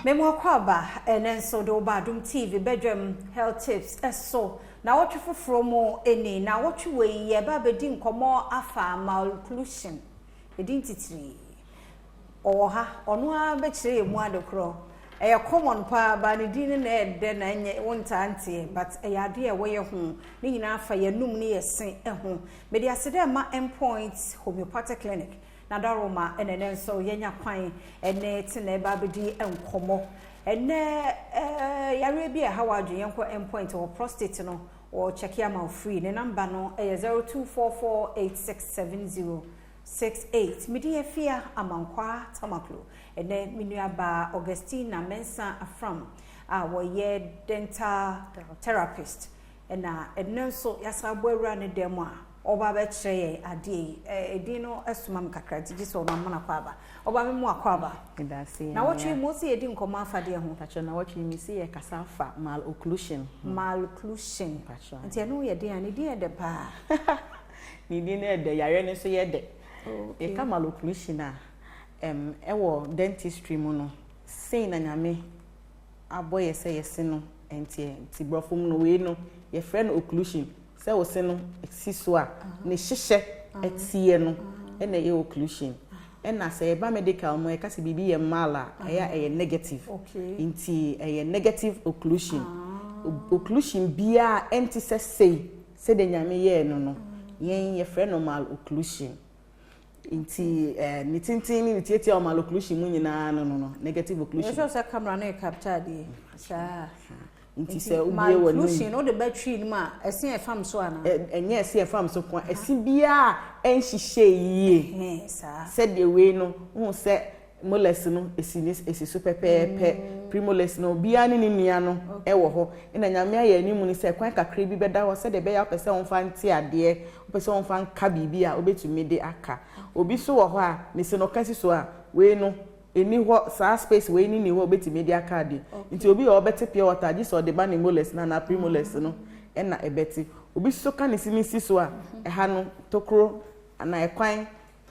Memo kwaba enenso do Badum TV Badwan health tips eso na wotwe foforo mo eni na wotwe we ye ba bedi nkomo afa Malocclusion edin titiri oha ono a be kire emu adekro eye common pa ba ne din na ede na nye wonta ante but eye ade e wo ye ho ni nyina afa ye num ne ye sen ho me dia sede ma endpoint homeopathic clinic na daroma enene so yenya kwan ene tene ba bedi enkomo ene yare bi a hawadwe yenko endpoint or prostate no or check ya ma free ne number no 0244867068 midi afia amankwa tamaklo ene minuaba Augustina Mensa afram wo ye dental therapist ena ene so yasabo awura ne demo a oba be kire ade edin no esuma mkakra giso na mona kwaba oba memu akwaba idase na watchi mo si edin nkoma afade ho pacho na watchi mi si e kasafa Malocclusion pacho nti eno ye den ani din de pa ni din e de yare ne so ye de e ka Malocclusion a ewo dentistry mu no sei na nyame aboye se yesi no enti brofum no we no ye friend occlusion se wo se no exiswa ne hyehye etie no na ye occlusion na se ba medical mo e ka se bibi ye mala e negative nti e negative occlusion occlusion bia enti se de nyame ye no yen ye friend normal occlusion nti ni tintin ni tietie o Malocclusion mu nyina no negative occlusion so se camera na capture de sa nti se obie wonu Malocclusion no de battery ni ma esen e fam so ana enye esen e fam so ko esen bia enhihye yie sa se de we no hu se molars no esi so pepepe premolars no bia ni nua no e wo ho na nyame aye animu ni se kwan kakra bi beda ho se de be ya pese won fa nti ade pese won fa nka bibia obetumi de aka obi so wo ho a ne se no kasi so a we no eni ho sa space we ni ho obetumi de aka de nti obi o bete pure water ji so de ba ni molars na premolars no na ebeti obi so ka ne si so a ha no tokro na ekwan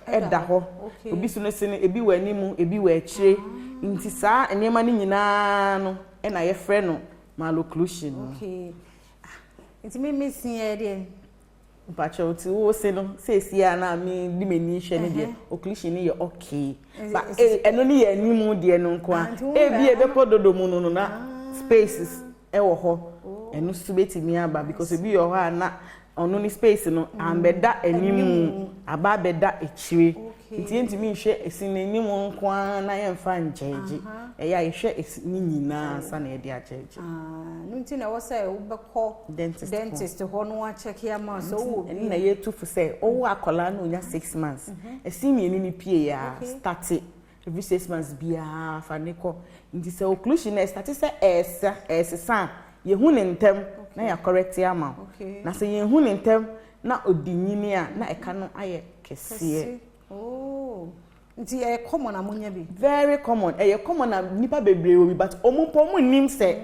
eda ho obi so no se ne ebi wa animu ebi wa akire nti saa enema ni nyina no na ye frɛ no Malocclusion nti me sin e de mpacho ti wo se no se sia na mi di meni hwe ne de occlusion ni ye okay ba eno ni ye animu de no nko a ebi ebe pododo mu no na spaces e wo ho eno so betimi aba because ebi yo ho na ono ni space no ambeda animu aba beda echire nti ntimi hwe esin animu nko na ye mfa njeje eya hwe esin nyina sa na ye de ajeje no nti na wo say wo bekọ dentist ho no a check ya ma so wo na ye tufu say owo akola na onya 6 months esin mi ni pie ya start every 6 months bia fa ne ko nti say occlusion na start say esa ye hu ne ntem na ya correct ya ma na say ye hu ne ntem na odinyini a na eka no aye kese nti e common amunya bi very common common na nipa bebre obi but omumpo mu nim se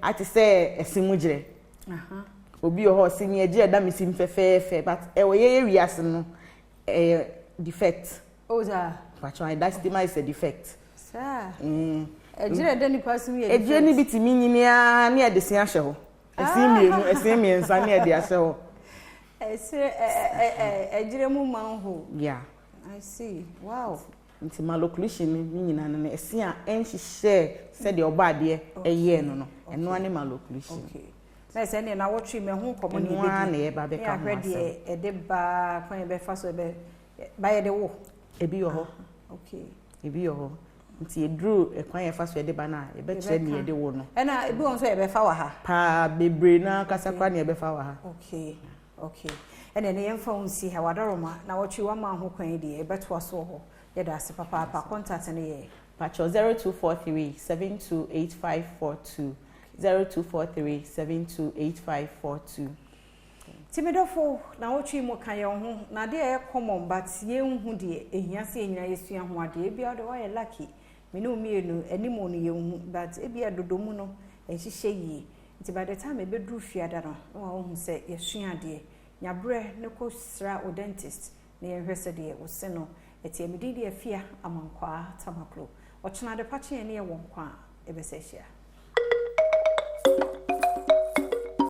ati se esimugire obi ho se ni eje da misim fefefe but ye wiase no defect but that stigma is a defect sir ejire da nipa sim ye ejire ni bitimi nyini a na ede sin ahye ho esim miensa na ede ahye ho ejire mu manho yeah I see. Wow. Nti Malocclusion ni nyina na ese a enhihye se de obade eye no eno ani Malocclusion. Okay. Na se ne na wotri me hu komo ni be na ye ba be ka mo ase. E de ba kwan be fa so be ba ye de wo. Ebi yo ho. Okay. Ebi yo ho. Nti edru kwan ye fa so e de ba na e be kire ni ye de wo no. E na ebi won so e be fa wa ha. Pa bebre na kasa kwa ni e be fa wa ha. Okay. Okay. Ene ne yemfa unsi ha wadaroma na wotwi wa ma ho kwan de e beto aso ho ye da se papa contact ne ye pacho 0243728542 0243728542 timidofo na wotwi mo kan ye ho na de e common but ye hu de ehia se enyina yesua ho ade e bia de wa ye lucky me no mienu animo no ye hu but e bia dodomu no ehihye yi nti by the time e bedru fiada no wa hu se yesua ade nyabre ne ko sra o dentist ne ye hwese de wo se no eti emidi de afia amankwa tamaklo ochena de pache ne ye wonkwa ebesehia